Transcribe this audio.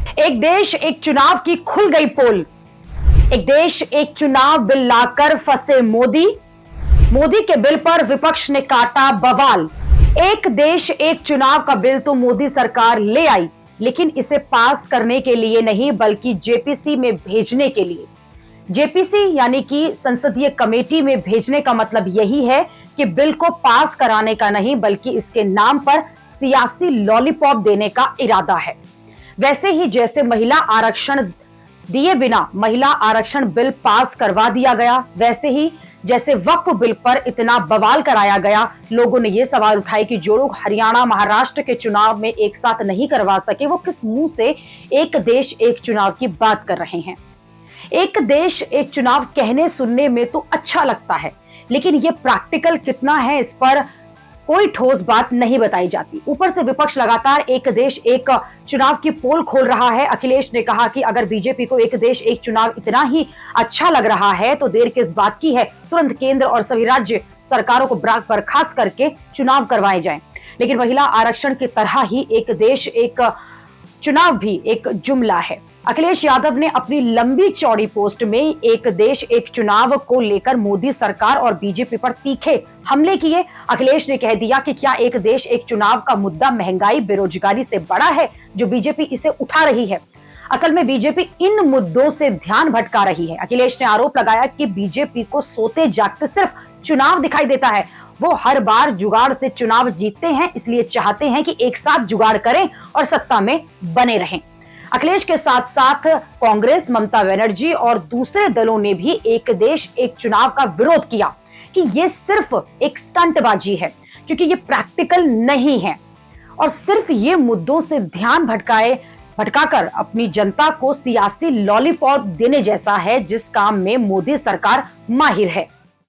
एक देश एक चुनाव की खुल गई पोल। एक देश एक चुनाव बिल लाकर फंसे मोदी। मोदी के बिल पर विपक्ष ने काटा बवाल। एक देश एक चुनाव का बिल तो मोदी सरकार ले आई, लेकिन इसे पास करने के लिए नहीं बल्कि जेपीसी में भेजने के लिए। जेपीसी यानी कि संसदीय कमेटी में भेजने का मतलब यही है कि बिल को पास कराने का नहीं बल्कि इसके नाम पर सियासी लॉलीपॉप देने का इरादा है। वैसे ही जैसे महिला आरक्षण दिए बिना महिला आरक्षण बिल पास करवा दिया गया, वैसे ही जैसे वक्फ बिल पर इतना बवाल कराया गया, लोगों ने यह सवाल उठाए कि जो लोग हरियाणा महाराष्ट्र के चुनाव में एक साथ नहीं करवा सके, वो किस मुंह से एक देश एक चुनाव की बात कर रहे हैं। एक देश एक चुनाव कहने सुनने में तो अच्छा लगता है, लेकिन यह प्रैक्टिकल कितना है इस पर कोई ठोस बात नहीं बताई जाती। ऊपर से विपक्ष लगातार एक देश एक चुनाव की पोल खोल रहा है। अखिलेश ने कहा कि अगर बीजेपी को एक देश एक चुनाव इतना ही अच्छा लग रहा है तो देर किस बात की है, तुरंत केंद्र और सभी राज्य सरकारों को बर्खास्त करके चुनाव करवाए जाएं। लेकिन महिला आरक्षण की तरह ही एक देश एक चुनाव भी एक जुमला है। अखिलेश यादव ने अपनी लंबी चौड़ी पोस्ट में एक देश एक चुनाव को लेकर मोदी सरकार और बीजेपी पर तीखे हमले किए। अखिलेश ने कह दिया कि क्या एक देश एक चुनाव का मुद्दा महंगाई बेरोजगारी से बड़ा है जो बीजेपी इसे उठा रही है। असल में बीजेपी इन मुद्दों से ध्यान भटका रही है। अखिलेश ने आरोप लगाया कि बीजेपी को सोते जागते सिर्फ चुनाव दिखाई देता है। वो हर बार जुगाड़ से चुनाव जीतते हैं, इसलिए चाहते हैं कि एक साथ जुगाड़ करें और सत्ता में बने रहें। अखिलेश के साथ साथ कांग्रेस, ममता बनर्जी और दूसरे दलों ने भी एक देश एक चुनाव का विरोध किया कि यह सिर्फ एक स्टंटबाजी है, क्योंकि यह प्रैक्टिकल नहीं है और सिर्फ ये मुद्दों से ध्यान भटकाकर अपनी जनता को सियासी लॉलीपॉप देने जैसा है, जिस काम में मोदी सरकार माहिर है।